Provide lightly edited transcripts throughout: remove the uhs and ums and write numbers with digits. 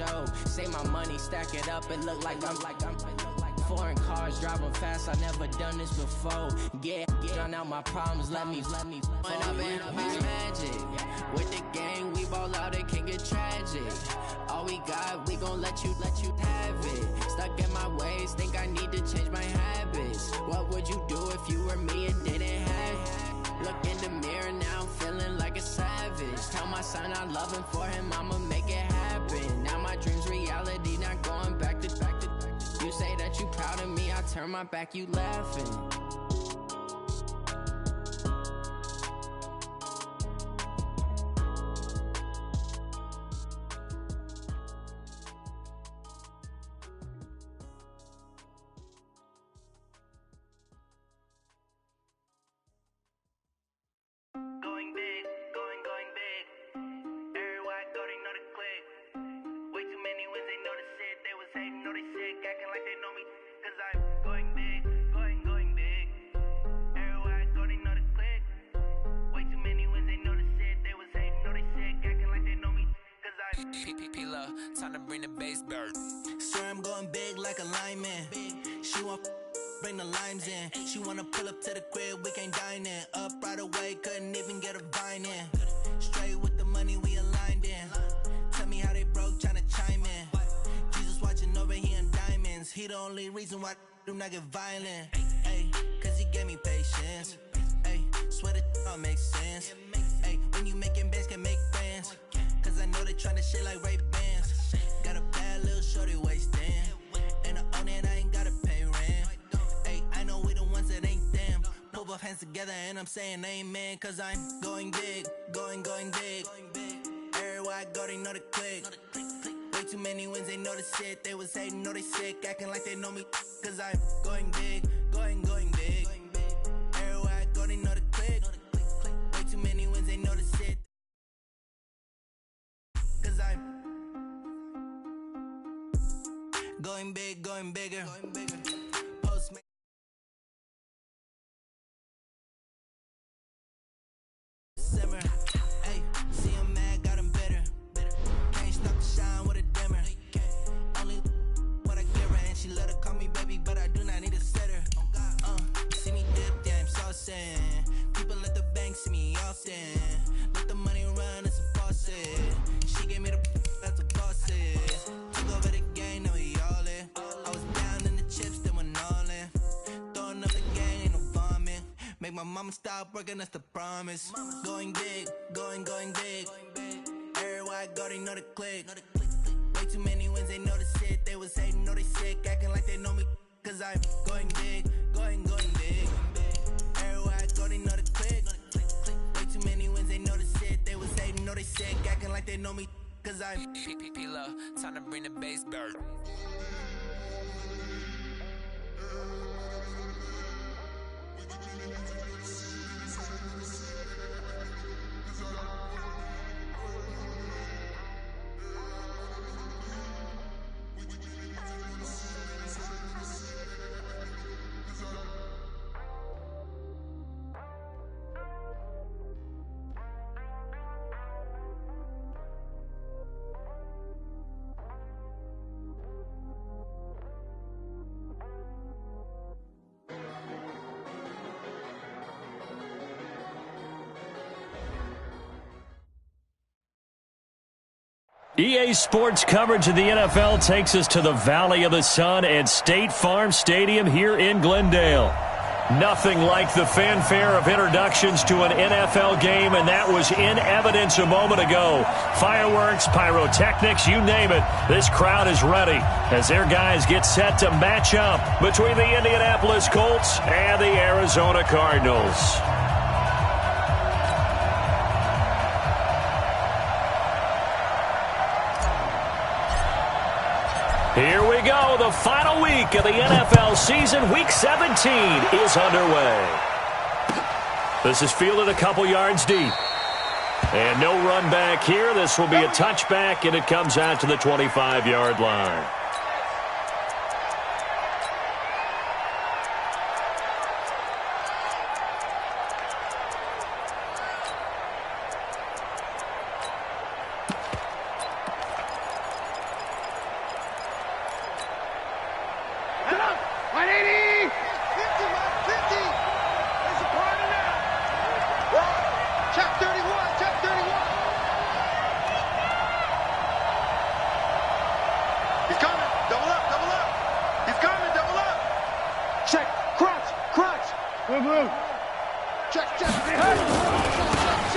show. Say my money, stack it up, it look like I'm foreign cars, driving fast, I never done this before. Get drown out my problems, let me When I've been magic. With the gang, we ball out, it can get tragic. All we got, we gon' let you have it. Stuck in my ways, think I need to change my habits. What would you do if you were me and didn't have it? Look in the mirror now, I'm feeling like a savage. Tell my son I love him, for him I'ma make it happen. Now my dream's reality, not going back to. You say that you proud of me, I turn my back, you laughing. Going big, going big. Everywhere I go, they know the click. Way too many wins, they know the shit. They was hating, know they sick, acting like they know me. Cause I'm going big, going big. Everywhere I go, they know the click. Way too many wins, they know the shit. They was hating, know they sick, acting like they know me. Cause I'm P-P-P-Love, time to bring the bass bird. Swear I'm going big like a lineman. She want bring the limes in. She wanna pull up to the crib, we can't dine in. Up right away, couldn't even get a vine in. Straight with the money we aligned in. Tell me how they broke, tryna chime in. Jesus watching over here in diamonds. He the only reason why I do not get violent. Ay, cause he gave me patience. Ay, swear that all makes sense. Ay, when you making bands, can make friends. Cause I know they tryna shit like Ray-Bans. Got a bad little shorty wasting. And I own it, I ain't gotta pay rent. Ay, I know we the ones that ain't them. Pull both hands together and I'm saying amen. Cause I'm going big, going big. Everywhere I go, they know the click. Way too many wins, they know the shit. They was hating, know they sick, acting like they know me. Cause I'm going big, going big. Everywhere I go, they know the click. Way too many wins, they know the shit. Cause I'm going big, going bigger. Post simmer. Ay, see him mad, got him bitter. Can't stop the shine with a dimmer. Only what I give her, and she let her call me baby, but I do not need a sitter. See me dip, yeah, I'm saucing. People at the bank see me often. Let the money run, it's a faucet. She gave me the that's a bosses. Took over the game, now we all in. I was down in the chips, then went all in. Throwing up the gang, ain't no vomit. Make my mama stop working, that's the promise. Going big, going big. Everywhere I go, they know the click. Way too many wins, they know the shit. They was hating, know they sick, acting like they know me. Cause I'm going big, going big. Everywhere I go, they know the click. Way too many wins, they know the shit. They was hating, know they sick, acting like they know me. Cause I'm P-P-P-Love, time to bring the bass bird. EA Sports coverage of the NFL takes us to the Valley of the Sun at State Farm Stadium here in Glendale. Nothing like the fanfare of introductions to an NFL game, and that was in evidence a moment ago. Fireworks, pyrotechnics, you name it. This crowd is ready as their guys get set to match up between the Indianapolis Colts and the Arizona Cardinals. Here we go. The final week of the NFL season. Week 17 is underway. This is fielded a couple yards deep. And no run back here. This will be a touchback, and it comes out to the 25-yard line.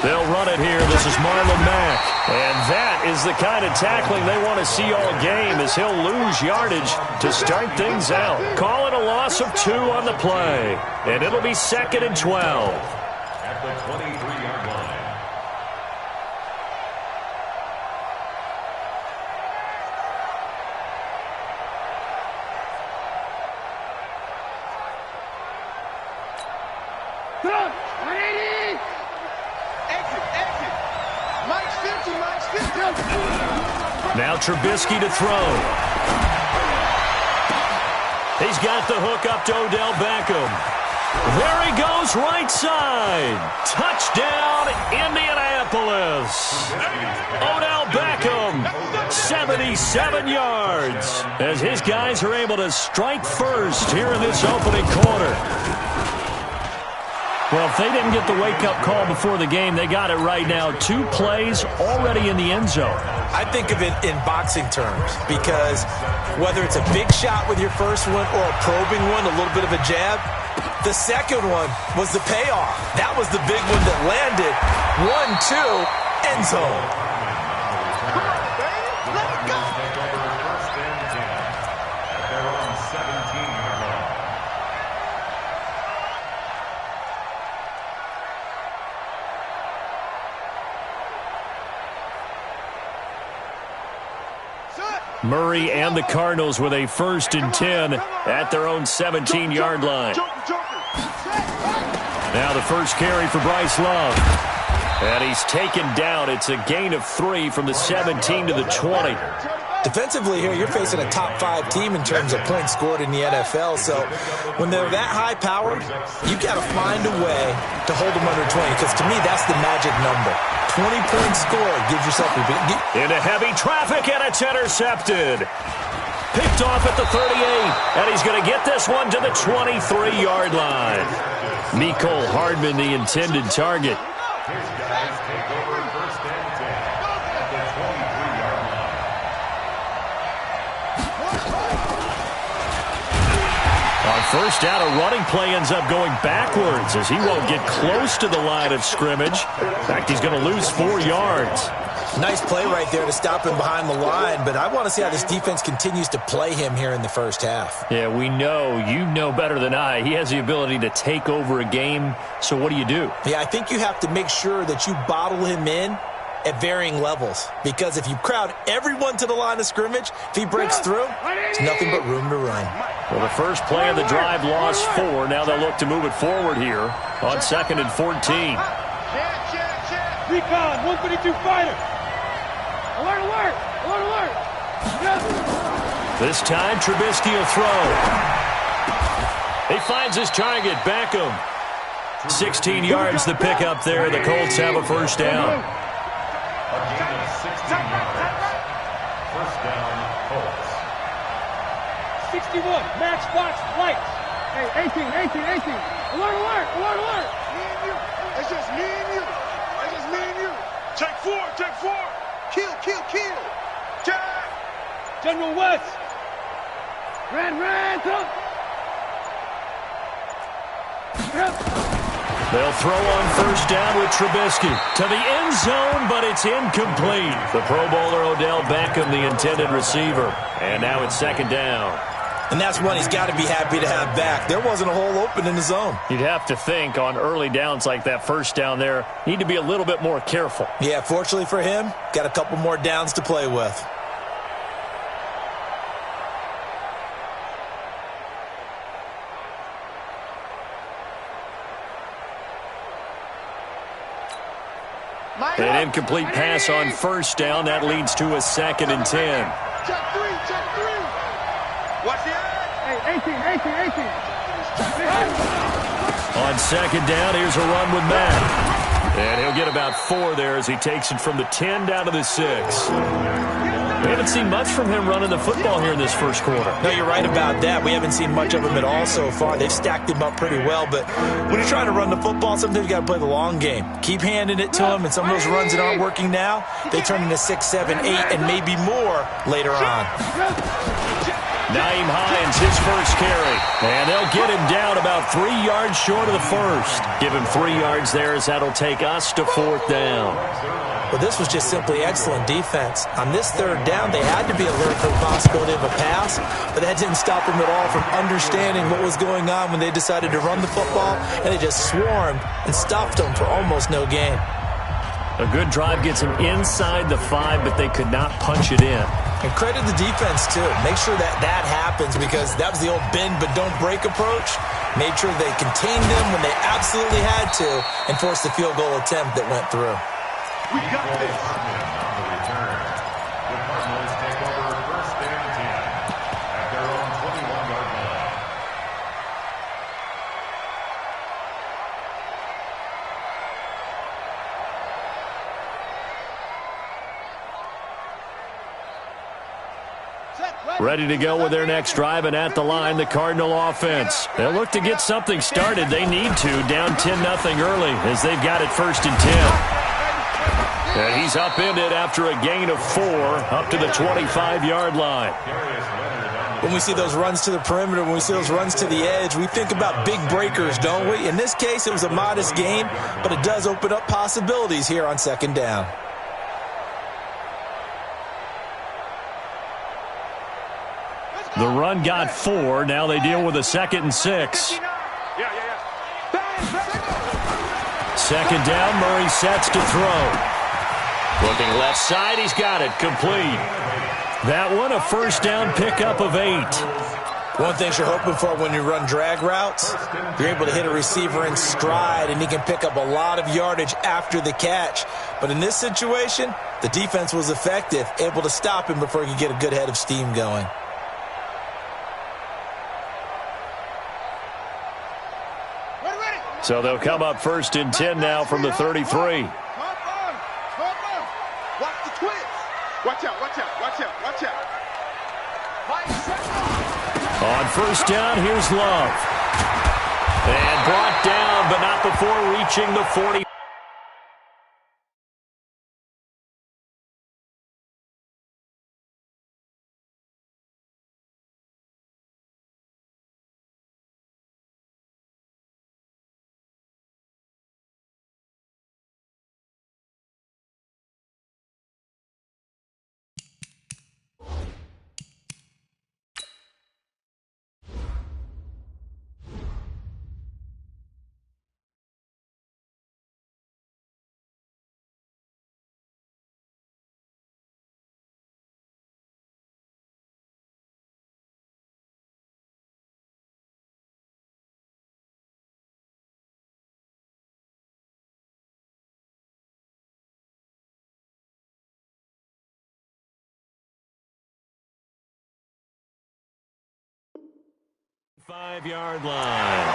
They'll run it here. This is Marlon Mack. And that is the kind of tackling they want to see all game, as he'll lose yardage to start things out. Call it a loss of 2 on the play. And it'll be 2nd and 12. At the 23-yard line. Now Trubisky to throw. He's got the hook up to Odell Beckham. There he goes, right side. Touchdown, Indianapolis. Odell Beckham, 77 yards, as his guys are able to strike first here in this opening quarter. Well, if they didn't get the wake-up call before the game, they got it right now. 2 plays already in the end zone. I think of it in boxing terms, because whether it's a big shot with your first one or a probing one, a little bit of a jab, the second one was the payoff. That was the big one that landed. 1-2, end zone. Murray and the Cardinals with a 1st and 10 at their own 17-yard line. Now the first carry for Bryce Love. And he's taken down. It's a gain of 3 from the 17 to the 20. Defensively here, you're facing a top 5 team in terms of points scored in the NFL. So when they're that high powered, you got to find a way to hold them under 20, because to me, that's the magic number. 20-point score gives yourself a big... Into heavy traffic, and it's intercepted. Picked off at the 38, and he's going to get this one to the 23-yard line. Mecole Hardman, the intended target. His guys take over 1st and 10 at the 23-yard line. On 1st down, a running play ends up going backwards, as he won't get close to the line of scrimmage. In fact, he's going to lose 4 yards. Nice play right there to stop him behind the line, but I want to see how this defense continues to play him here in the first half. Yeah, we know. You know better than I. He has the ability to take over a game, so what do you do? Yeah, I think you have to make sure that you bottle him in at varying levels, because if you crowd everyone to the line of scrimmage, if he breaks through, there's nothing but room to run. Well, the first play of the drive lost 4. Now they'll look to move it forward here on 2nd and 14. Recon, 152 fighter. Alert, alert, alert, alert. This time, Trubisky will throw. He finds his target, Beckham. 16 yards the pickup there. The Colts have a 1st down. A gain of 16 yards. 1st down, Colts. 61, match box, lights. Hey, 18. Alert, alert, alert, alert. Me and you. It's just me and you. It's just me and you. Take 4. Kill. Jack. General West. Red, throw. They'll throw on 1st down with Trubisky to the end zone, but it's incomplete. The Pro Bowler Odell Beckham, the intended receiver. And now it's 2nd down. And that's one he's got to be happy to have back. There wasn't a hole open in the zone. You'd have to think on early downs like that 1st down there, need to be a little bit more careful. Yeah, fortunately for him, got a couple more downs to play with. An incomplete pass on 1st down. That leads to a 2nd and 10. Check 3. Watch the eye. Hey, 18. On 2nd down, here's a run with Matt. And he'll get about 4 there as he takes it from the 10 down to the 6. We haven't seen much from him running the football here in this 1st quarter. No, you're right about that. We haven't seen much of him at all so far. They've stacked him up pretty well, but when you're trying to run the football, sometimes you got to play the long game. Keep handing it to him, and some of those runs that aren't working now, they turn into 6, 7, 8, and maybe more later on. Naeem Hines, his first carry. And they'll get him down about 3 yards short of the first. Give him 3 yards there as that'll take us to 4th down. Well, this was just simply excellent defense. On this 3rd down, they had to be alert for the possibility of a pass, but that didn't stop them at all from understanding what was going on when they decided to run the football, and they just swarmed and stuffed them for almost no gain. A good drive gets them inside the 5, but they could not punch it in. And credit the defense, too. Make sure that happens, because that was the old bend but don't break approach. Made sure they contained them when they absolutely had to and forced the field goal attempt that went through. We got this. On the return, the Cardinals take over 1st and 10 at their own 21-yard line. Ready to go with their next drive, and at the line, the Cardinal offense. They'll look to get something started. They need to, down 10-0 early, as they've got it 1st and 10. And he's upended after a gain of 4 up to the 25-yard line. When we see those runs to the perimeter, when we see those runs to the edge, we think about big breakers, don't we? In this case, it was a modest gain, but it does open up possibilities here on 2nd down. The run got 4. Now they deal with a 2nd and 6. 2nd down, Murray sets to throw. Looking left side, he's got it, complete. That one, a 1st down pickup of 8. One thing you're hoping for when you run drag routes, you're able to hit a receiver in stride, and he can pick up a lot of yardage after the catch. But in this situation, the defense was effective, able to stop him before he could get a good head of steam going. So they'll come up 1st and 10 now from the 33. Watch the twist. Watch out, watch out, watch out, watch out. On 1st down, here's Love. And brought down, but not before reaching the 40. Five-yard line.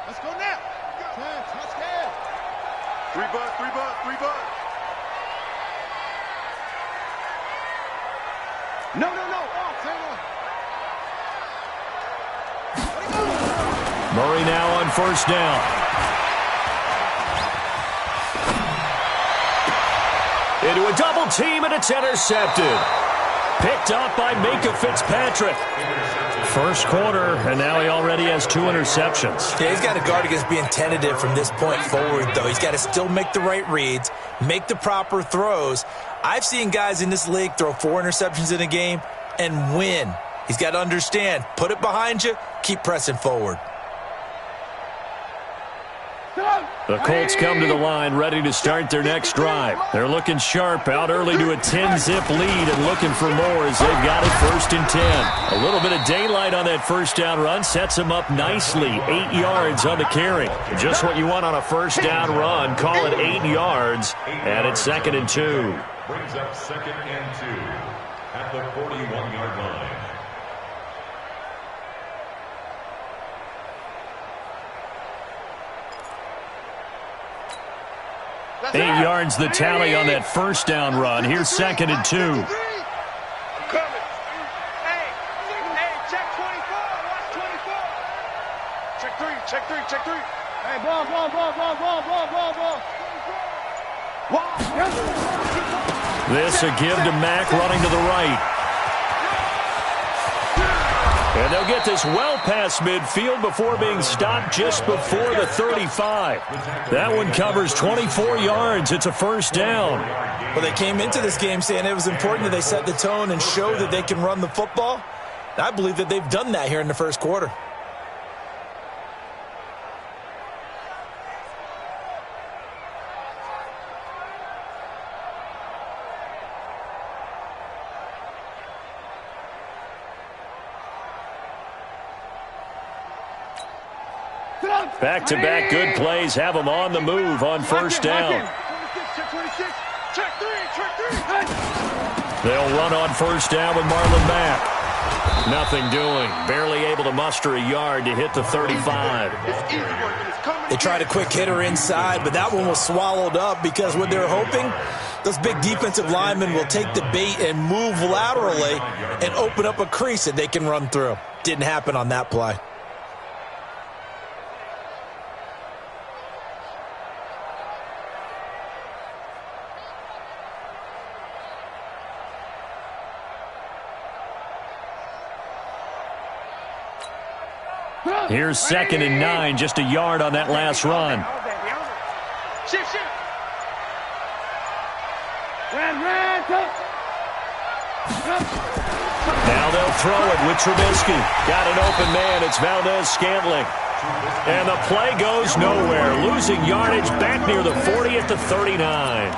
Let's go now. Touchdown. 3 bucks, 3 bucks, 3 bucks. No. Murray now on 1st down. Into a double team, and it's intercepted. Picked up by Minka Fitzpatrick. 1st quarter, and now he already has 2 interceptions. Yeah, he's got to guard against being tentative from this point forward, though. He's got to still make the right reads, make the proper throws. I've seen guys in this league throw 4 interceptions in a game and win. He's got to understand, put it behind you, keep pressing forward. The Colts come to the line ready to start their next drive. They're looking sharp, out early to a 10-zip lead and looking for more as they've got it 1st and 10. A little bit of daylight on that 1st down run sets them up nicely. 8 yards on the carry. Just what you want on a 1st down run. Call it 8 yards, and it's 2nd and 2. Brings up 2nd and 2 at the 41-yard line. 8 yards the tally on that 1st down run. Here's 2nd and 2. check three. Hey, ball. This a give to Mack running to the right. And they'll get this well past midfield before being stopped just before the 35. That one covers 24 yards. It's a first down. Well, they came into this game saying it was important that they set the tone and show that they can run the football. And I believe that they've done that here in the first quarter. Back-to-back good plays have them on the move on first down. They'll run on first down with Marlon Mack. Nothing doing. Barely able to muster a yard to hit the 35. They tried a quick hitter inside, but that one was swallowed up because what they're hoping, those big defensive linemen will take the bait and move laterally and open up a crease that they can run through. Didn't happen on that play. Here's 2nd and 9, just a yard on that last run. Shift. Now they'll throw it with Trubisky. Got an open man. It's Valdez-Scantling. And the play goes nowhere. Losing yardage back near the 40 at the 39.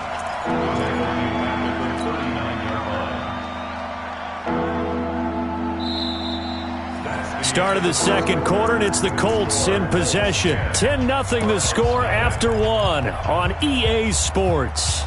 Start of the second quarter, and it's the Colts in possession. 10-0 the score after one on EA Sports.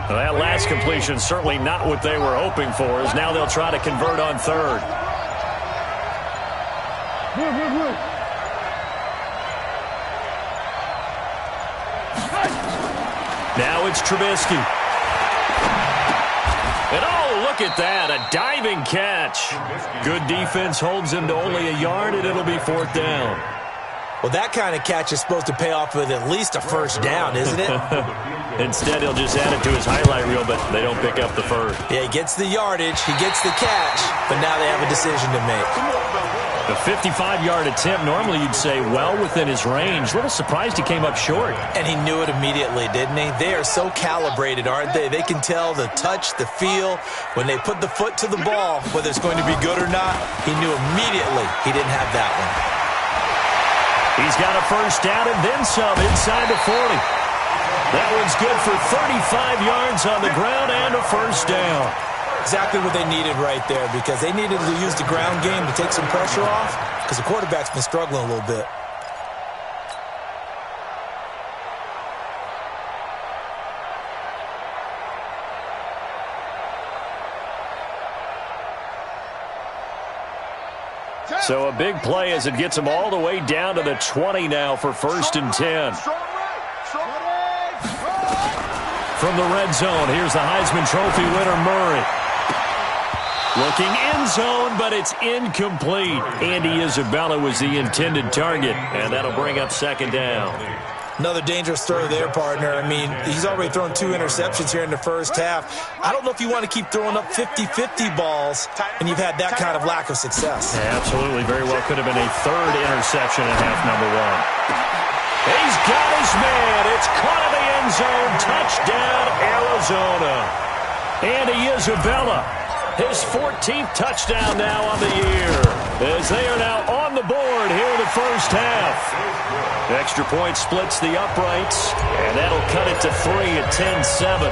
Well, that last completion certainly not what they were hoping for, as now they'll try to convert on third. Now it's Trubisky. And oh, look at that, a diving catch. Good defense holds him to only a yard, and it'll be 4th down. Well, that kind of catch is supposed to pay off with at least a first down, isn't it? Instead, he'll just add it to his highlight reel, but they don't pick up the first. Yeah, he gets the yardage, he gets the catch, but now they have a decision to make. The 55-yard attempt, normally you'd say well within his range. A little surprised he came up short. And he knew it immediately, didn't he? They are so calibrated, aren't they? They can tell the touch, the feel. When they put the foot to the ball, whether it's going to be good or not, he knew immediately he didn't have that one. He's got a first down and then some inside the 40. That one's good for 35 yards on the ground and a first down. Exactly what they needed right there, because they needed to use the ground game to take some pressure off, because the quarterback's been struggling a little bit. So a big play as it gets them all the way down to the 20 now for 1st and 10. From the red zone, here's the Heisman Trophy winner, Murray. Looking end zone, but it's incomplete. Andy Isabella was the intended target, and that'll bring up 2nd down. Another dangerous throw there, partner. I mean, he's already thrown 2 interceptions here in the first half. I don't know if you want to keep throwing up 50-50 balls when you've had that kind of lack of success. Yeah, absolutely. Very well could have been a 3rd interception in half number 1. He's got his man. It's caught in the end zone. Touchdown, Arizona. Andy Isabella, his 14th touchdown now on the year, as they are now on the board here in the first half. Extra point splits the uprights, and that'll cut it to 3 at 10-7.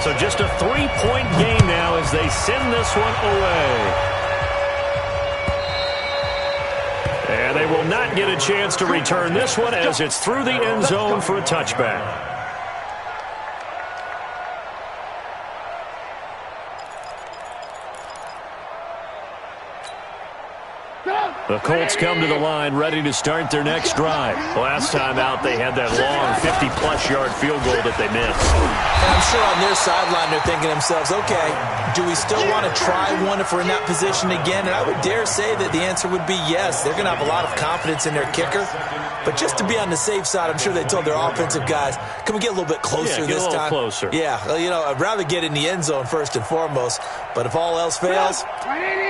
So just a 3-point game now as they send this one away. And they will not get a chance to return this one as it's through the end zone for a touchback. The Colts come to the line ready to start their next drive. Last time out, they had that long 50-plus yard field goal that they missed. And I'm sure on their sideline they're thinking to themselves, okay, do we still want to try one if we're in that position again? And I would dare say that the answer would be yes. They're going to have a lot of confidence in their kicker. But just to be on the safe side, I'm sure they told their offensive guys, can we get a little bit closer this time? Closer. Yeah, I'd rather get in the end zone first and foremost. But if all else fails,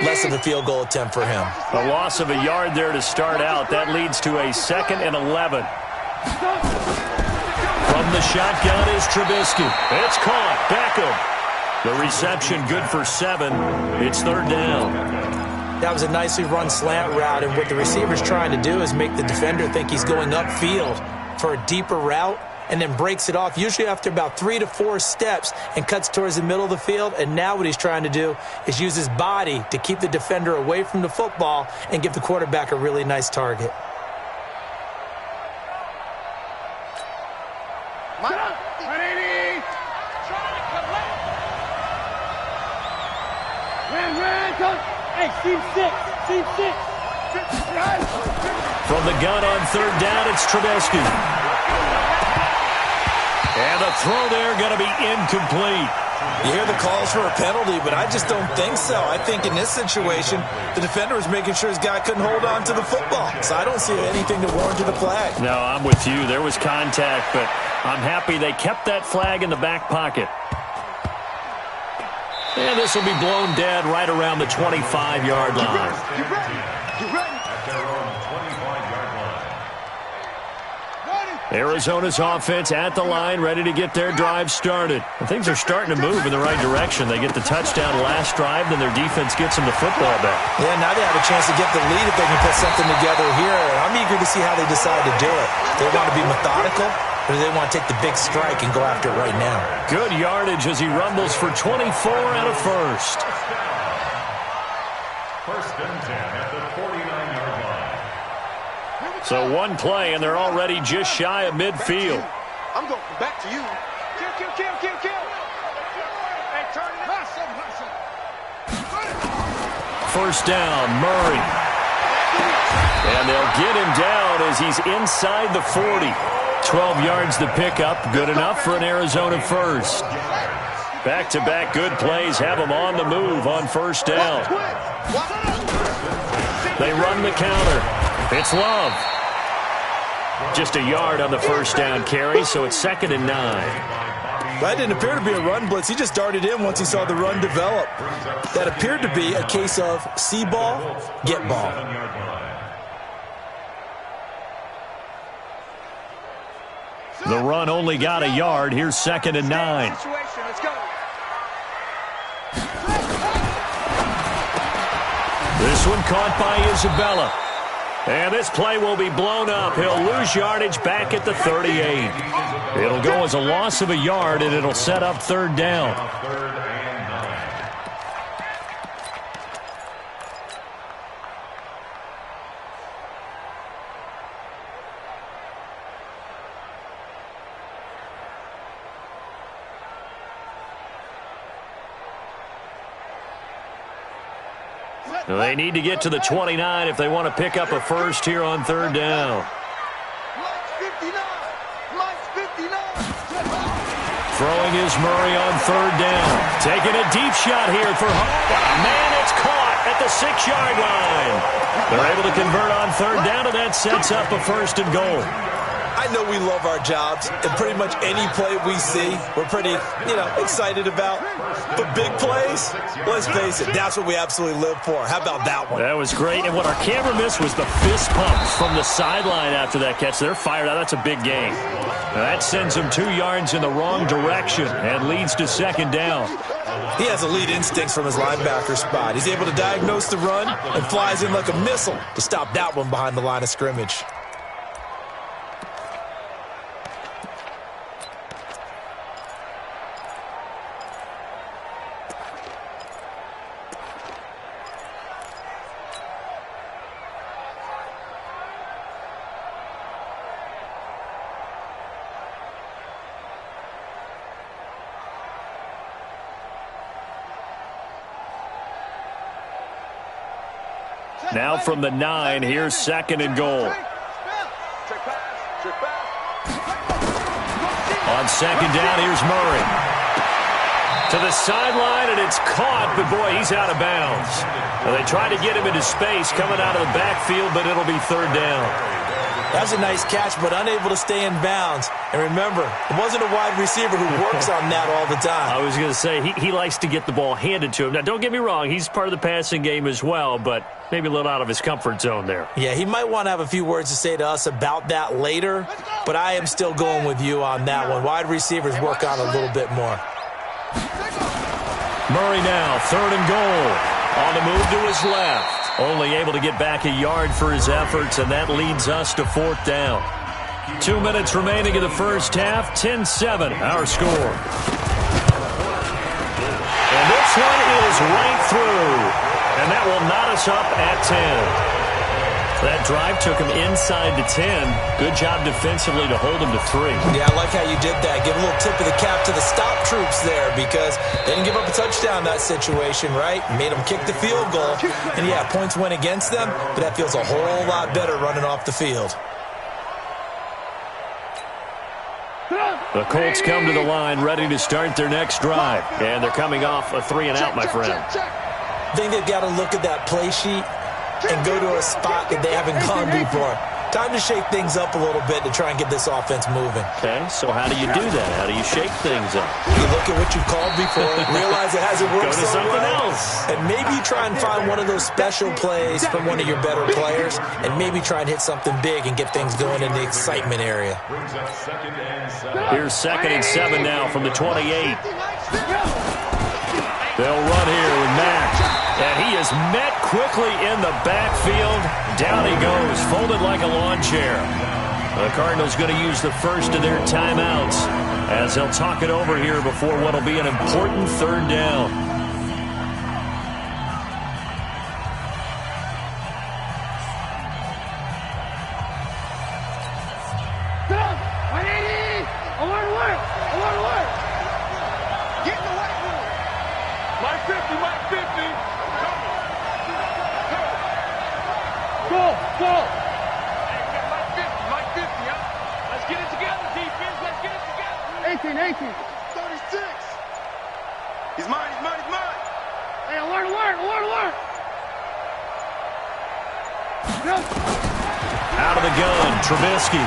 less of a field goal attempt for him. A loss of a yard there to start out. That leads to a 2nd and 11. From the shotgun is Trubisky. It's caught. Beckham. The reception good for 7. It's 3rd down. That was a nicely run slant route, and what the receiver's trying to do is make the defender think he's going upfield for a deeper route and then breaks it off, usually after about 3 to 4 steps, and cuts towards the middle of the field. And now what he's trying to do is use his body to keep the defender away from the football and give the quarterback a really nice target. Team 6. From the gun on 3rd down, it's Trubisky. And the throw there going to be incomplete. You hear the calls for a penalty, but I just don't think so. I think in this situation, the defender was making sure his guy couldn't hold on to the football. So I don't see anything to warrant the flag. No, I'm with you. There was contact, but I'm happy they kept that flag in the back pocket. And this will be blown dead right around the 25-yard line. Arizona's offense at the line, ready to get their drive started. And things are starting to move in the right direction. They get the touchdown last drive, then their defense gets them the football back. Yeah, now they have a chance to get the lead if they can put something together here. I'm eager to see how they decide to do it. They want to be methodical, or do they want to take the big strike and go after it right now? Good yardage as he rumbles for 24 and a first. 1st and 10 at the 49-yard line. So one play, and they're already just shy of midfield. I'm going back to you. Kill. Hey, turn it. Hustle. 1st down, Murray. And they'll get him down as he's inside the 40. 12 yards to pick up, good enough for an Arizona first. Back-to-back good plays have them on the move on 1st down. They run the counter. It's Love. Just a yard on the 1st down carry, so it's 2nd and 9. That didn't appear to be a run blitz. He just darted in once he saw the run develop. That appeared to be a case of see ball, get ball. The run only got a yard. Here's 2nd and 9. Let's go. This one caught by Isabella. And this play will be blown up. He'll lose yardage back at the 38. It'll go as a loss of a yard, and it'll set up 3rd down. They need to get to the 29 if they want to pick up a first here on 3rd down. Throwing is Murray on 3rd down. Taking a deep shot here for man, it's caught at the 6-yard line. They're able to convert on 3rd down, and that sets up a 1st and goal. I know we love our jobs, and pretty much any play we see, we're pretty, excited about. But big plays, let's face it, that's what we absolutely live for. How about that one? That was great, and what our camera missed was the fist pump from the sideline after that catch. They're fired out. That's a big gain. Now that sends them 2 yards in the wrong direction and leads to 2nd down. He has elite instincts from his linebacker spot. He's able to diagnose the run and flies in like a missile to stop that one behind the line of scrimmage. Now from the 9, here's 2nd and goal. On 2nd down, here's Murray. To the sideline, and it's caught, but boy, he's out of bounds. Well, they tried to get him into space coming out of the backfield, but it'll be 3rd down. That's a nice catch, but unable to stay in bounds. And remember, it wasn't a wide receiver who works on that all the time. I was going to say, he likes to get the ball handed to him. Now, don't get me wrong, he's part of the passing game as well, but maybe a little out of his comfort zone there. Yeah, he might want to have a few words to say to us about that later, but I am still going with you on that one. Wide receivers work on a little bit more. Murray now, 3rd and goal. On the move to his left. Only able to get back a yard for his efforts, and that leads us to 4th down. 2 minutes remaining in the first half. 10-7, our score. And this one is right through. And that will knot us up at 10. That drive took him inside the 10. Good job defensively to hold him to 3. Yeah, I like how you did that. Give a little tip of the cap to the stop troops there because they didn't give up a touchdown in that situation, right? Made them kick the field goal. And, yeah, points went against them, but that feels a whole lot better running off the field. The Colts come to the line ready to start their next drive. And they're coming off a 3-and-out, my friend. I think they've got to look at that play sheet and go to a spot that they haven't gone before. Time to shake things up a little bit to try and get this offense moving. Okay, so how do you do that? How do you shake things up? You look at what you've called before, realize it hasn't worked so something well, else. And maybe you try and find one of those special plays from one of your better players, and maybe try and hit something big and get things going in the excitement area. Here's 2nd and 7 now from the 28. They'll run here with Mack. And he is met quickly in the backfield. Down he goes, folded like a lawn chair. The Cardinals going to use the first of their timeouts as they'll talk it over here before what will be an important 3rd down. Get in the white room. Mike 50, Mike 50. Go. Hey, we got Mike 50, huh? Let's get it together, defense. Let's get it together. 18. 36. He's mine. Hey, alert. Out of the gun, Trubisky.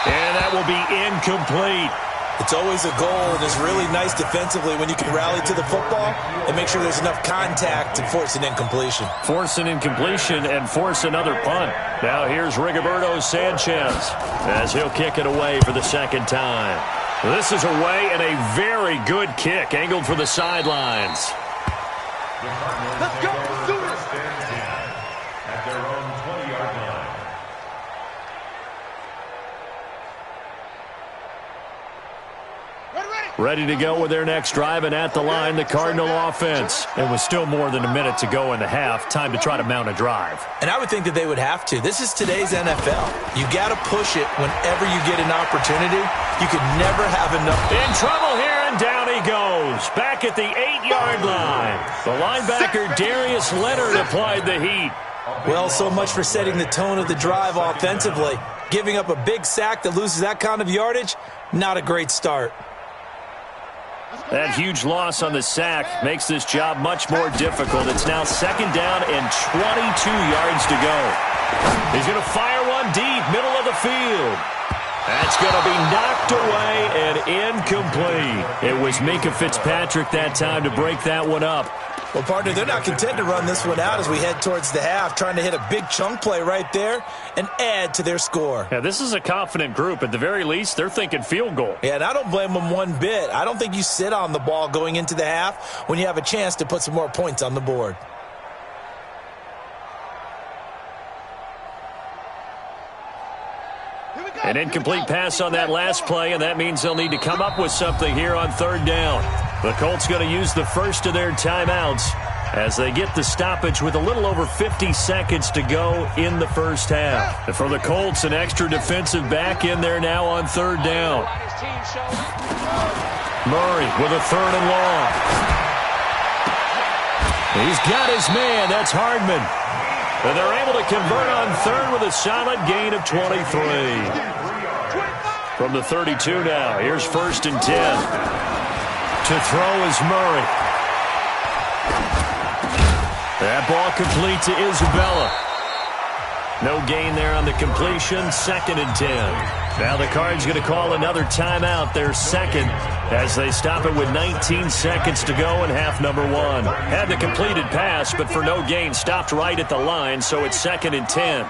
And that will be incomplete. It's always a goal, and it's really nice defensively when you can rally to the football and make sure there's enough contact to force an incompletion. Force an incompletion and force another punt. Now here's Rigoberto Sanchez as he'll kick it away for the 2nd time. This is away and a very good kick angled for the sidelines. Let's go. Do it. At their own 20-yard line. Ready to go with their next drive, and at the line, the Cardinal offense. It was still more than a minute to go in the half. Time to try to mount a drive. And I would think that they would have to. This is today's NFL. You got to push it whenever you get an opportunity. You could never have enough. In trouble here, and down he goes. Back at the 8-yard line. The linebacker, Darius Leonard, applied the heat. Well, so much for setting the tone of the drive offensively. Giving up a big sack that loses that kind of yardage, not a great start. That huge loss on the sack makes this job much more difficult. It's now 2nd down and 22 yards to go. He's going to fire one deep, middle of the field. That's going to be knocked away and incomplete. It was Minkah Fitzpatrick that time to break that one up. Well, partner, they're not content to run this one out as we head towards the half, trying to hit a big chunk play right there and add to their score. Yeah, this is a confident group. At the very least, they're thinking field goal. Yeah, and I don't blame them one bit. I don't think you sit on the ball going into the half when you have a chance to put some more points on the board. An incomplete pass on that last play, and that means they'll need to come up with something here on 3rd down. The Colts going to use the first of their timeouts as they get the stoppage with a little over 50 seconds to go in the first half. And for the Colts, an extra defensive back in there now on 3rd down. Murray with a 3rd and long. He's got his man. That's Hardman. And they're able to convert on third with a solid gain of 23. From the 32 now, here's 1st and 10. To throw is Murray. That ball complete to Isabella. No gain there on the completion, 2nd and 10. Now the Cards going to call another timeout, their second, as they stop it with 19 seconds to go in half number 1. Had the completed pass, but for no gain, stopped right at the line, so it's 2nd and 10.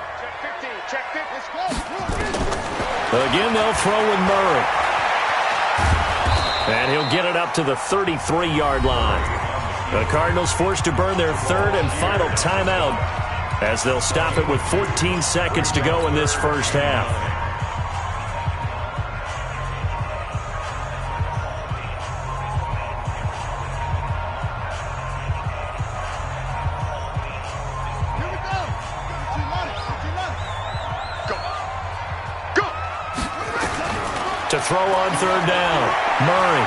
Again, they'll throw with Murray. And he'll get it up to the 33-yard line. The Cardinals forced to burn their third and final timeout as they'll stop it with 14 seconds to go in this first half. Here we go. Go. To throw on third down, Murray.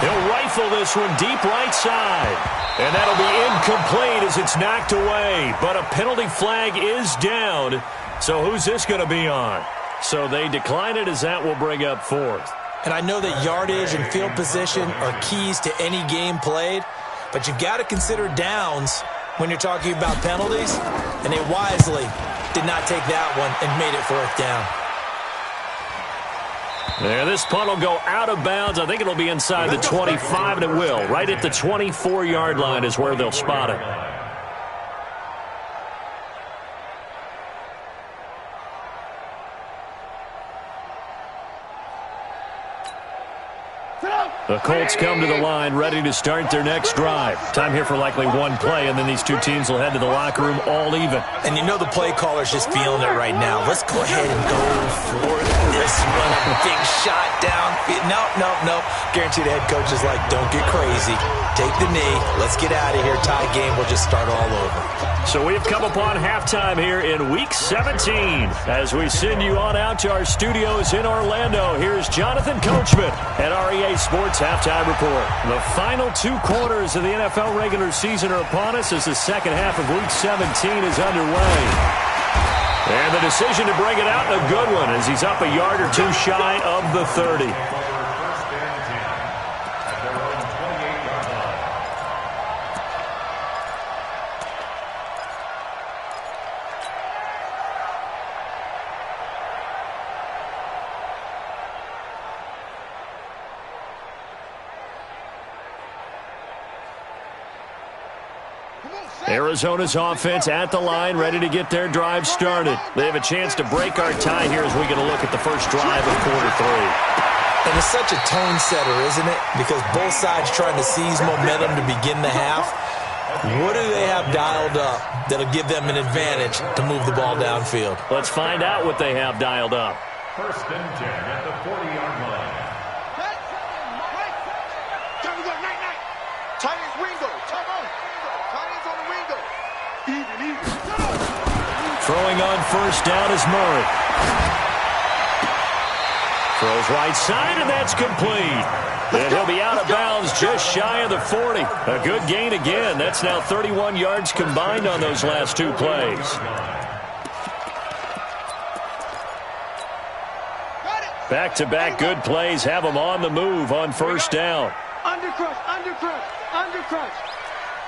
He'll rifle this one deep right side. And that'll be incomplete as it's knocked away. But a penalty flag is down. So who's this going to be on? So they decline it as that will bring up 4th. And I know that yardage and field position are keys to any game played. But you've got to consider downs when you're talking about penalties. And they wisely did not take that one and made it 4th down. Yeah, this punt will go out of bounds. I think it'll be inside the 25, and it will. Right at the 24-yard line is where they'll spot it. The Colts come to the line ready to start their next drive. Time here for likely one play, and then these two teams will head to the locker room all even. And you know the play caller's just feeling it right now. Let's go ahead and go for this one. A big shot down. No. Guaranteed the head coach is like, don't get crazy. Take the knee. Let's get out of here. Tie game. We'll just start all over. So we've come upon halftime here in Week 17. As we send you on out to our studios in Orlando, here's Jonathan Coachman at REA Sports Halftime Report. The final 2 quarters of the NFL regular season are upon us as the second half of Week 17 is underway. And the decision to bring it out, a good one, as he's up a yard or 2 shy of the 30. Arizona's offense at the line, ready to get their drive started. They have a chance to break our tie here as we get a look at the first drive of quarter 3. And it's such a tone setter, isn't it? Because both sides trying to seize momentum to begin the half. What do they have dialed up that'll give them an advantage to move the ball downfield? Let's find out what they have dialed up. 1st and 10 at the 40-yard line. Time to go, night. Tight ends, Ringo. Tight ends on the Ringo. Even. Throwing on first down is Murray. Throws right side, and that's complete. And he'll be out of bounds just shy of the 40. A good gain again. That's now 31 yards combined on those last 2 plays. Back-to-back good plays have them on the move on first down. Undercrush.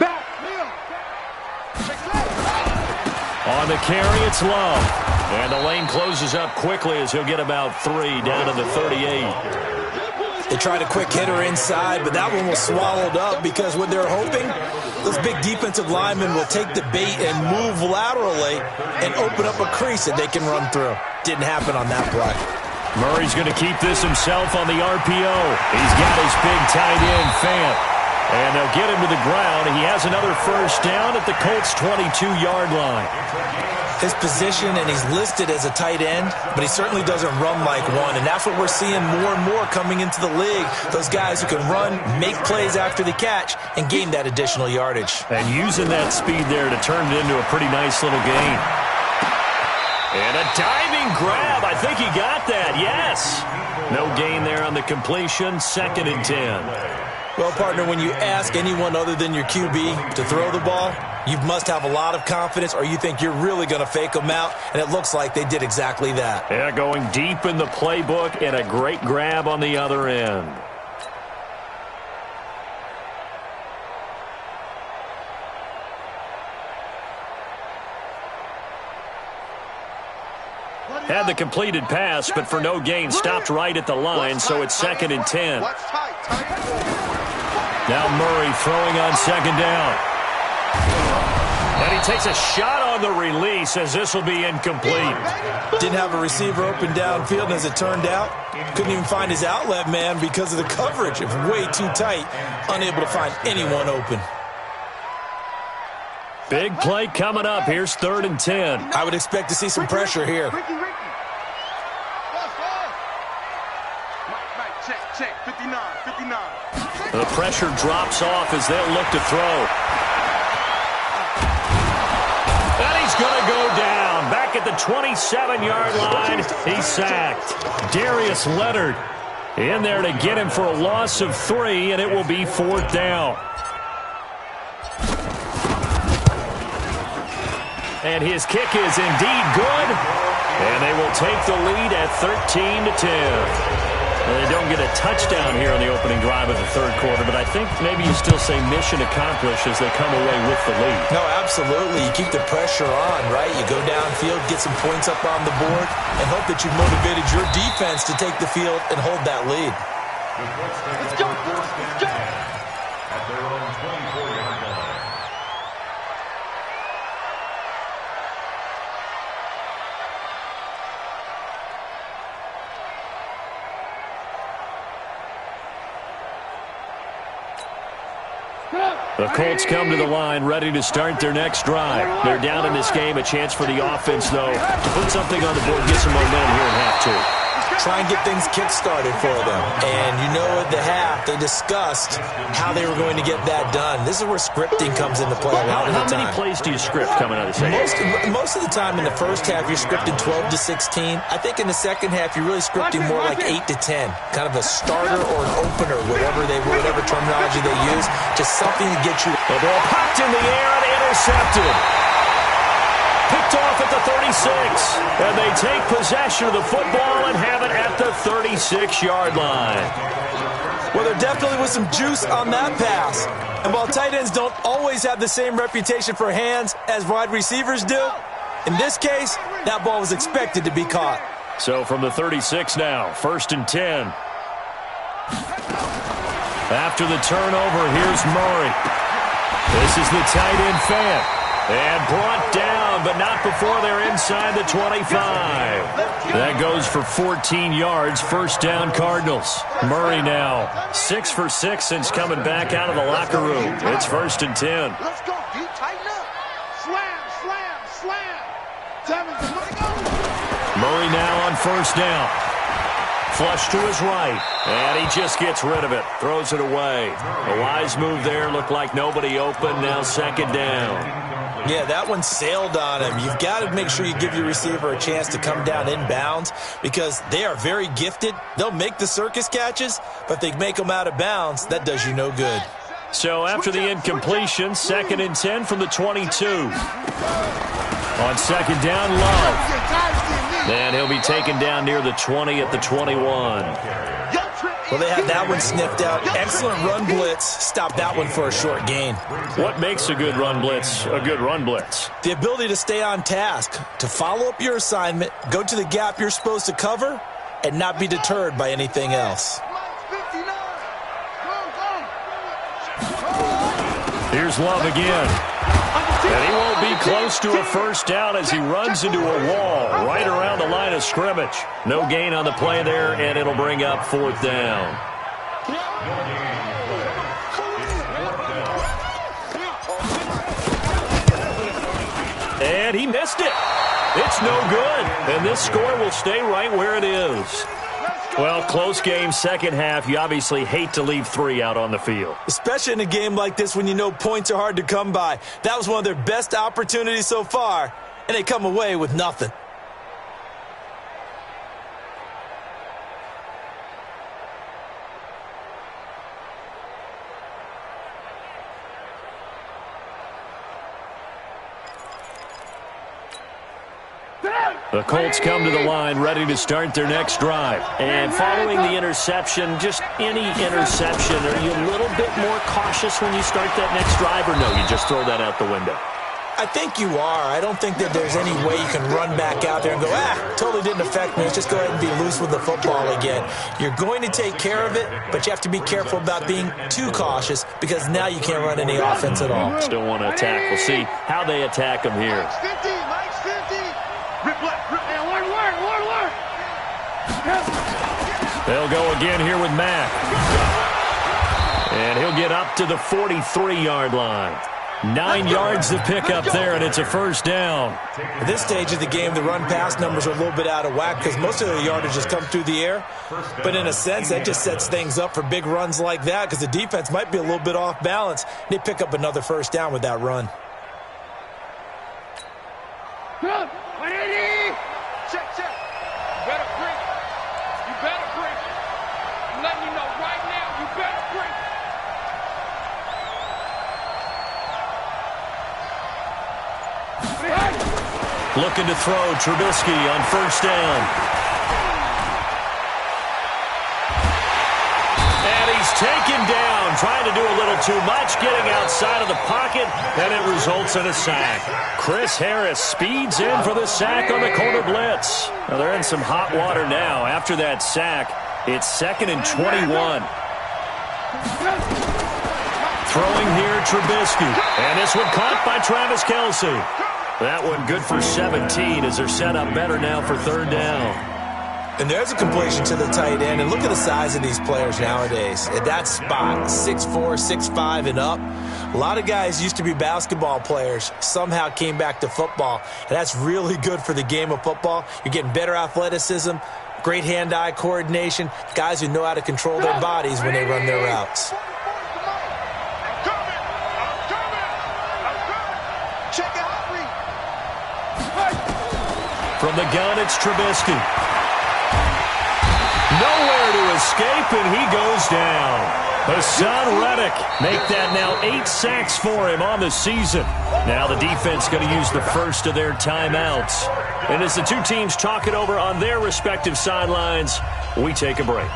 Back, Leo. On the carry, it's Love. And the lane closes up quickly as he'll get about 3 down to the 38. They tried a quick hitter inside, but that one was swallowed up because what they're hoping, those big defensive linemen will take the bait and move laterally and open up a crease that they can run through. Didn't happen on that play. Murray's going to keep this himself on the RPO. He's got his big tight end, Fant. And they'll get him to the ground. He has another first down at the Colts' 22-yard line. His position, and he's listed as a tight end, but he certainly doesn't run like one. And that's what we're seeing more and more coming into the league. Those guys who can run, make plays after the catch, and gain that additional yardage. And using that speed there to turn it into a pretty nice little gain. And a diving grab. I think he got that. Yes. No gain there on the completion. 2nd and 10. Well, partner, when you ask anyone other than your QB to throw the ball, you must have a lot of confidence or you think you're really going to fake them out, and it looks like they did exactly that. Yeah, going deep in the playbook and a great grab on the other end. Had the completed pass, but for no gain, stopped right at the line, so it's 2nd and 10. Now Murray throwing on 2nd down. And he takes a shot on the release as this will be incomplete. Didn't have a receiver open downfield, and as it turned out, couldn't even find his outlet man because of the coverage. It was way too tight, unable to find anyone open. Big play coming up. Here's 3rd and 10. I would expect to see some pressure here. Check, 59. The pressure drops off as they'll look to throw. And he's going to go down. Back at the 27-yard line, he's sacked. Darius Leonard in there to get him for a loss of 3, and it will be 4th down. And his kick is indeed good. And they will take the lead at 13-10. Well, they don't get a touchdown here on the opening drive of the 3rd quarter, but I think maybe you still say mission accomplished as they come away with the lead. No, absolutely. You keep the pressure on, right? You go downfield, get some points up on the board, and hope that you've motivated your defense to take the field and hold that lead. Let's go. At their own 24-yard line. The Colts come to the line ready to start their next drive. They're down in this game. A chance for the offense, though, to put something on the board, get some momentum here in half 2. Try and get things kick-started for them. And you know at the half, they discussed how they were going to get that done. This is where scripting comes into play a lot of the time. How many plays do you script coming out of the second? Most of the time in the first half, you're scripting 12 to 16. I think in the second half, you're really scripting more like 8 to 10. Kind of a starter or an opener, whatever terminology they use. Just something to get you. The ball popped in the air and intercepted. Picked off at the 36. And they take possession of the football and have it at the 36-yard line. Well, there definitely was some juice on that pass. And while tight ends don't always have the same reputation for hands as wide receivers do, in this case, that ball was expected to be caught. So from the 36 now, 1st and 10. After the turnover, here's Murray. This is the tight end fan. And brought down, but not before they're inside the 25. That goes for 14 yards. 1st down, Cardinals. Murray now 6 for 6 since coming back out of the locker room. It's 1st and 10. Let's go, D. Tighten up. Slam. Murray now on 1st down. Flush to his right, and he just gets rid of it. Throws it away. A wise move there. Looked like nobody open. Now 2nd down. Yeah, that one sailed on him. You've got to make sure you give your receiver a chance to come down inbounds because they are very gifted. They'll make the circus catches, but if they make them out of bounds, that does you no good. So after the incompletion, 2nd and 10 from the 22. On 2nd down, Love. And he'll be taken down near the 20 at the 21. Well, they had that one sniffed out. Excellent run blitz. Stop that one for a short gain. What makes a good run blitz a good run blitz? The ability to stay on task, to follow up your assignment, go to the gap you're supposed to cover, and not be deterred by anything else. Here's Love again. And he won't be close to a 1st down as he runs into a wall right around the line of scrimmage. No gain on the play there, and it'll bring up 4th down. And he missed it. It's no good. And this score will stay right where it is. Well, close game, 2nd half. You obviously hate to leave 3 out on the field. Especially in a game like this when you know points are hard to come by. That was one of their best opportunities so far, and they come away with nothing. The Colts come to the line ready to start their next drive. And following the interception, just any interception, are you a little bit more cautious when you start that next drive, or no, you just throw that out the window? I think you are. I don't think that there's any way you can run back out there and go, totally didn't affect me. Let's just go ahead and be loose with the football again. You're going to take care of it, but you have to be careful about being too cautious because now you can't run any offense at all. Still want to attack. We'll see how they attack them here. Mike's 50. Mike's 50. Rip left. Rip. And work. They'll go again here with Mack. And he'll get up to the 43-yard line. 9 yards to pick up there, and it's a first down. At this stage of the game, the run-pass numbers are a little bit out of whack because most of the yardage has come through the air. But in a sense, that just sets things up for big runs like that because the defense might be a little bit off balance. They pick up another first down with that run. Good. 180. Check. You better break. I'm letting you know right now, you better break. Looking to throw Trubisky on first down. And he's taken down, trying to do a little too much, getting outside of the pocket, and it results in a sack. Chris Harris speeds in for the sack on the corner blitz. Now they're in some hot water now. After that sack, it's 2nd and 21. Throwing here, Trubisky. And this one caught by Travis Kelce. That one good for 17 as they're set up better now for third down. And there's a completion to the tight end. And look at the size of these players nowadays. At that spot, 6'4", 6'5", and up. A lot of guys used to be basketball players, somehow came back to football. And that's really good for the game of football. You're getting better athleticism, great hand-eye coordination, guys who know how to control their bodies when they run their routes. From the gun, it's Trubisky. Nowhere to escape, and he goes down. Hassan Reddick make that now 8 sacks for him on the season. Now the defense going to use the first of their timeouts. And as the two teams talk it over on their respective sidelines, we take a break.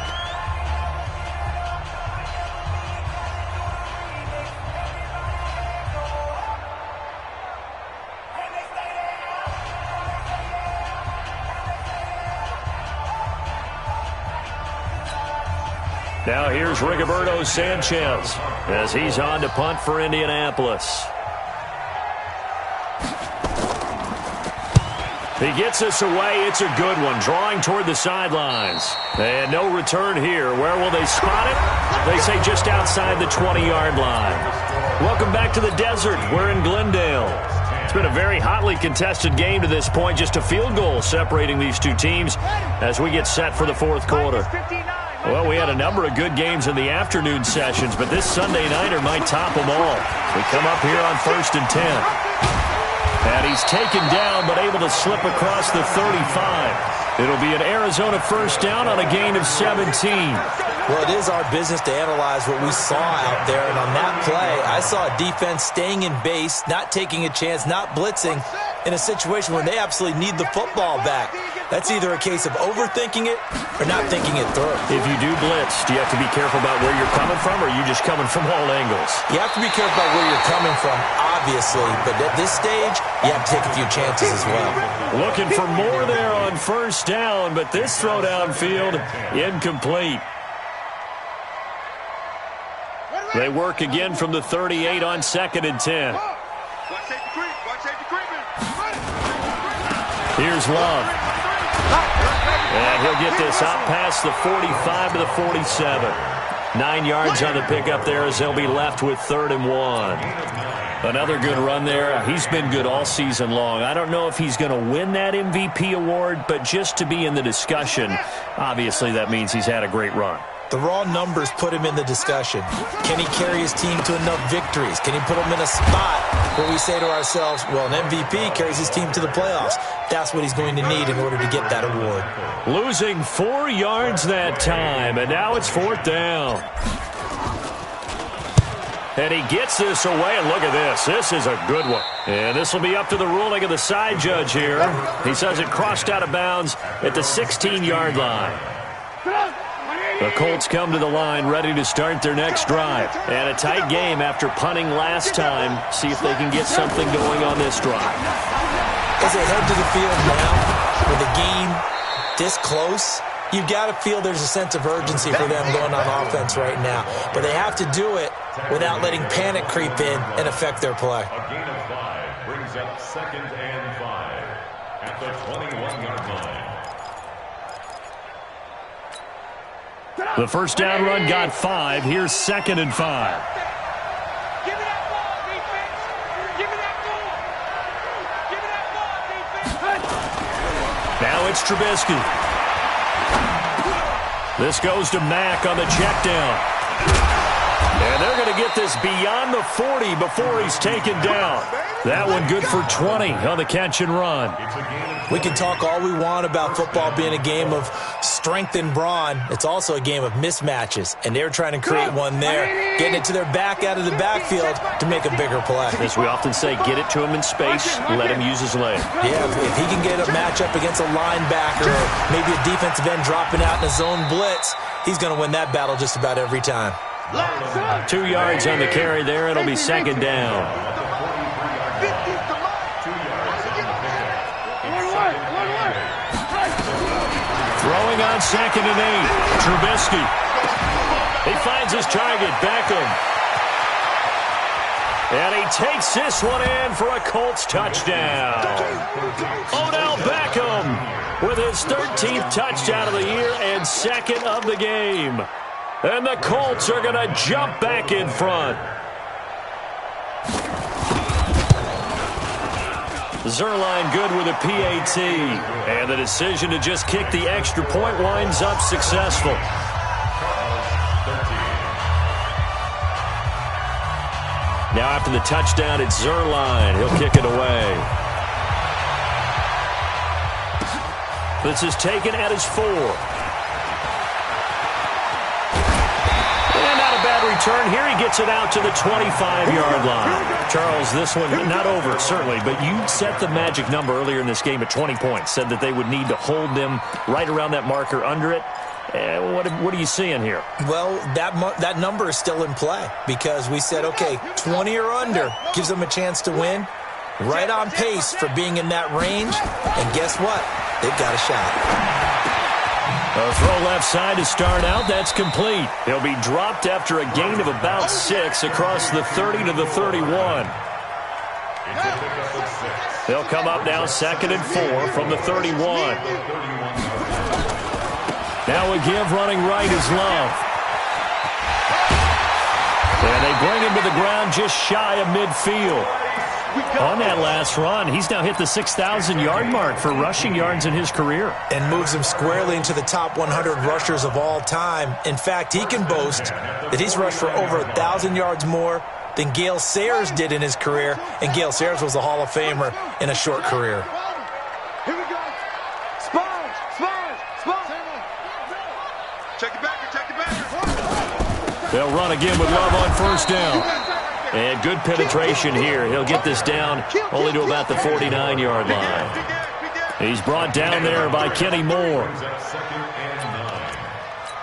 Now here's Rigoberto Sanchez as he's on to punt for Indianapolis. He gets us away. It's a good one. Drawing toward the sidelines. And no return here. Where will they spot it? They say just outside the 20-yard line. Welcome back to the desert. We're in Glendale. It's been a very hotly contested game to this point. Just a field goal separating these two teams as we get set for the fourth quarter. Well, we had a number of good games in the afternoon sessions, but this Sunday nighter might top them all. We come up here on 1st and 10. And he's taken down, but able to slip across the 35. It'll be an Arizona first down on a gain of 17. Well, it is our business to analyze what we saw out there. And on that play, I saw a defense staying in base, not taking a chance, not blitzing in a situation where they absolutely need the football back. That's either a case of overthinking it or not thinking it through. If you do blitz, do you have to be careful about where you're coming from, or are you just coming from all angles? You have to be careful about where you're coming from, obviously. But at this stage, you have to take a few chances as well. Looking for more there on first down, but this throw downfield, incomplete. They work again from the 38 on 2nd and 10. Here's Love. And he'll get this up past the 45 to the 47. 9 yards on the pickup there as they'll be left with 3rd and 1. Another good run there. He's been good all season long. I don't know if he's going to win that MVP award, but just to be in the discussion, obviously that means he's had a great run. The raw numbers put him in the discussion. Can he carry his team to enough victories? Can he put them in a spot where we say to ourselves, well, an MVP carries his team to the playoffs. That's what he's going to need in order to get that award. Losing 4 yards that time, and now it's 4th down. And he gets this away, and look at this. This is a good one. And this will be up to the ruling of the side judge here. He says it crossed out of bounds at the 16-yard line. The Colts come to the line ready to start their next drive. And a tight game after punting last time. See if they can get something going on this drive. As they head to the field now, with the game this close, you've got to feel there's a sense of urgency for them going on offense right now. But they have to do it without letting panic creep in and affect their play. A gain of 5 brings up 2nd and 5 at the 21-yard line. The first down run got 5. Here's 2nd and 5. Give me that ball, defense. Give me that ball. Give me that ball, defense. Now it's Trubisky. This goes to Mack on the check down. And they're going to get this beyond the 40 before he's taken down. That one good for 20 on the catch and run. We can talk all we want about football being a game of strength and brawn. It's also a game of mismatches, and they're trying to create one there, getting it to their back out of the backfield to make a bigger play. As we often say, get it to him in space, let him use his leg. Yeah, if he can get a matchup against a linebacker or maybe a defensive end dropping out in a zone blitz, he's going to win that battle just about every time. 2 yards on the carry there. It'll be 2nd down. Throwing on 2nd and 8. Trubisky. He finds his target, Beckham. And he takes this one in for a Colts touchdown. Odell Beckham with his 13th touchdown of the year and 2nd of the game. And the Colts are going to jump back in front. Zerline good with a PAT. And the decision to just kick the extra point winds up successful. Now after the touchdown, it's Zerline. He'll kick it away. This is taken at his 4. Return here, he gets it out to the 25-yard line. Charles, this one not over, certainly, but you set the magic number earlier in this game at 20 points, said that they would need to hold them right around that marker under it. What are you seeing here? Well, that number is still in play because we said, okay, 20 or under gives them a chance to win. Right on pace for being in that range, and guess what? They've got a shot. A throw left side to start out. That's complete. He'll be dropped after a gain of about 6 across the 30 to the 31. They'll come up now 2nd and 4 from the 31. Now a give running right is Love. And they bring him to the ground just shy of midfield. On that last run, he's now hit the 6,000-yard mark for rushing yards in his career. And moves him squarely into the top 100 rushers of all time. In fact, he can boast that he's rushed for over 1,000 yards more than Gale Sayers did in his career. And Gale Sayers was a Hall of Famer in a short career. Here we go. Sponge. Check it back. They'll run again with Love on first down. And good penetration here. He'll get this down only to about the 49-yard line. He's brought down there by Kenny Moore. At 2nd and 9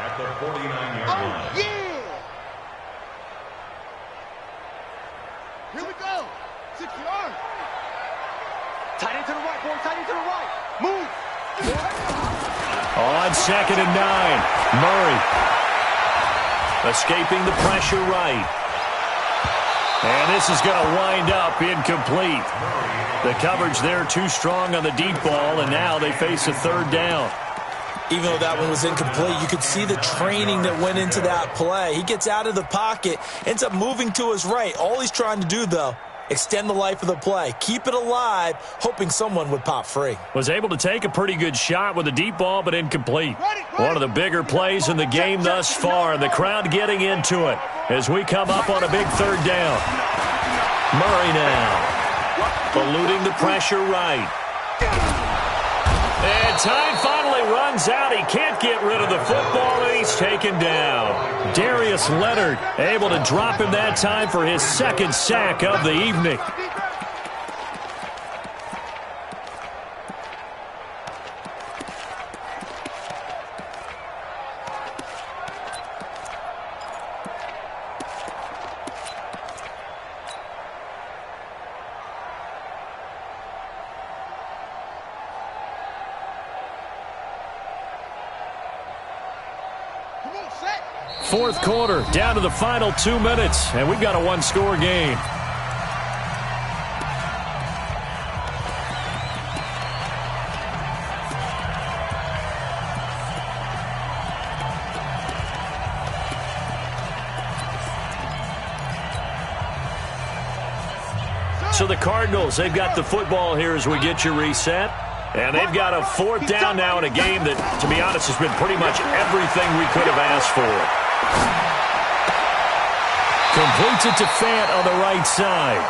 at the 49-yard line. Here we go. 6 yards. Tight end to the right, boy. Tight end to the right. Move. On 2nd and 9, Murray. Escaping the pressure right. And this is going to wind up incomplete. The coverage there too strong on the deep ball, and now they face a 3rd down. Even though that one was incomplete, you could see the training that went into that play. He gets out of the pocket, ends up moving to his right. All he's trying to do, though, extend the life of the play. Keep it alive, hoping someone would pop free. Was able to take a pretty good shot with a deep ball, but incomplete. One of the bigger plays in the game thus far, and the crowd getting into it as we come up on a big 3rd down. Murray now, eluding the pressure right. And time finally runs out. He can't get rid of the football, and he's taken down. Darius Leonard able to drop him that time for his second sack of the evening. Fourth quarter, down to the final 2 minutes, and we've got a one-score game. So the Cardinals, they've got the football here as we get you reset. And they've got a fourth down now in a game that, to be honest, has been pretty much everything we could have asked for. Completes it to Fant on the right side.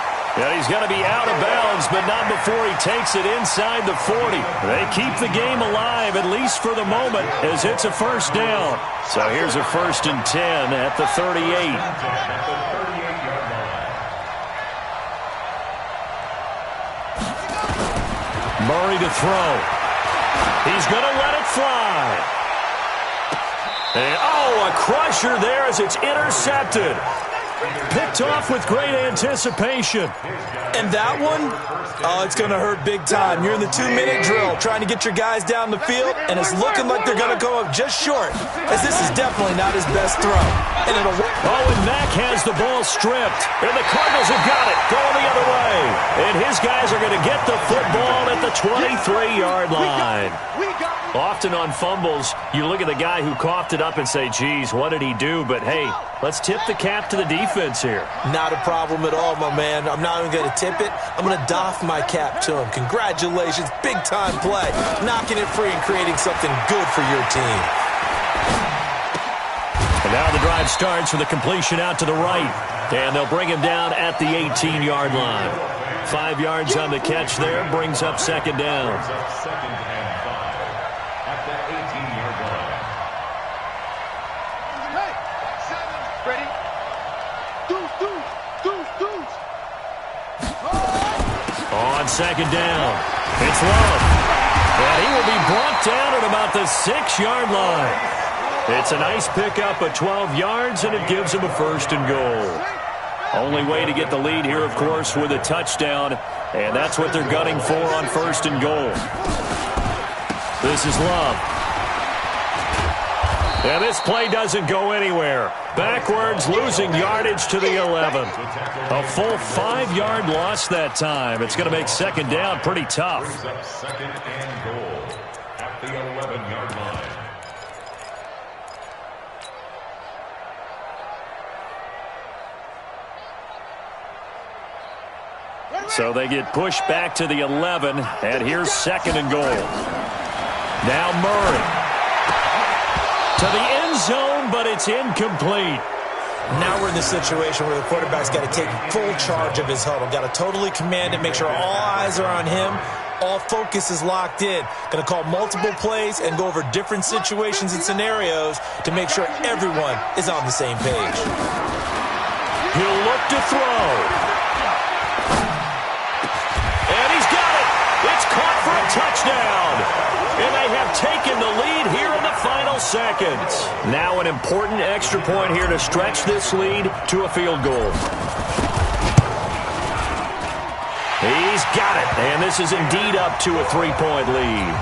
And he's going to be out of bounds, but not before he takes it inside the 40. They keep the game alive, at least for the moment, as it's a first down. So here's a 1st and 10 at the 38. Murray to throw. He's going to let it fly. And, a crusher there as it's intercepted. Picked off with great anticipation. And that one, it's going to hurt big time. You're in the 2-minute drill trying to get your guys down the field, and it's looking like they're going to go up just short, as this is definitely not his best throw. And it'll work. And Mack has the ball stripped, and the Cardinals have got it going the other way. And his guys are going to get the football at the 23-yard line. Often on fumbles, you look at the guy who coughed it up and say, geez, what did he do? But, hey, let's tip the cap to the defense here. Not a problem at all, my man. I'm not even going to tip it. I'm going to doff my cap to him. Congratulations. Big-time play. Knocking it free and creating something good for your team. And now the drive starts with a completion out to the right. And they'll bring him down at the 18-yard line. 5 yards on the catch there. Brings up second down. On second down, it's Love. And he will be brought down at about the 6-yard line. It's a nice pickup of 12 yards, and it gives him a 1st and goal. Only way to get the lead here, of course, with a touchdown, and that's what they're gunning for on 1st and goal. This is Love. And this play doesn't go anywhere. Backwards, losing yardage to the 11. A full 5-yard loss that time. It's going to make second down pretty tough. Second and goal at the 11-yard line. So they get pushed back to the 11, and here's second and goal. Now Murray. To the end zone, but it's incomplete. Now we're in the situation where the quarterback's got to take full charge of his huddle. Got to totally command it, make sure all eyes are on him. All focus is locked in. Going to call multiple plays and go over different situations and scenarios to make sure everyone is on the same page. He'll look to throw. And he's got it. It's caught for a touchdown. And they have taken the lead here in the final seconds. Now an important extra point here to stretch this lead to a field goal. He's got it. And this is indeed up to a 3-point lead.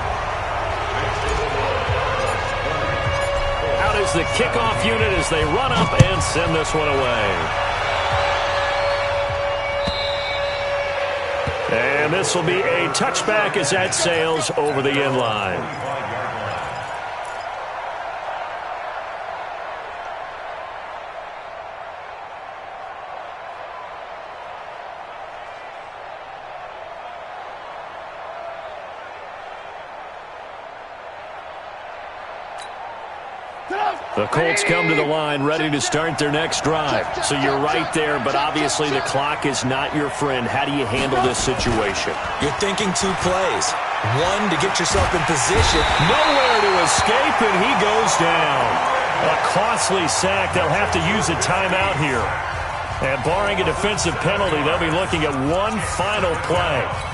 Out is the kickoff unit as they run up and send this one away. And this will be a touchback as that sails over the end line. The Colts come to the line ready to start their next drive. So you're right there, but obviously the clock is not your friend. How do you handle this situation? You're thinking 2 plays. One, to get yourself in position. Nowhere to escape, and he goes down. A A costly sack. They'll have to use a timeout here. And barring a defensive penalty, they'll be looking at one final play.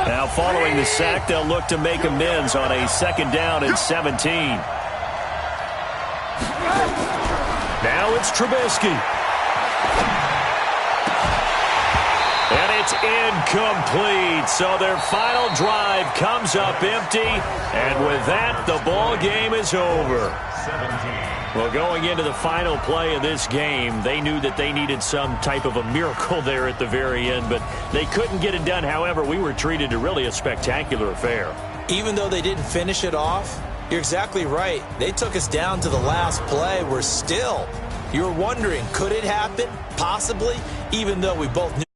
Now following the sack, they'll look to make amends on a 2nd down and 17. Now it's Trubisky. And it's incomplete. So their final drive comes up empty. And with that, the ball game is over. 17. Well, going into the final play of this game, they knew that they needed some type of a miracle there at the very end, but they couldn't get it done. However, we were treated to really a spectacular affair. Even though they didn't finish it off, you're exactly right. They took us down to the last play. We're still, you're wondering, could it happen? Possibly, even though we both knew.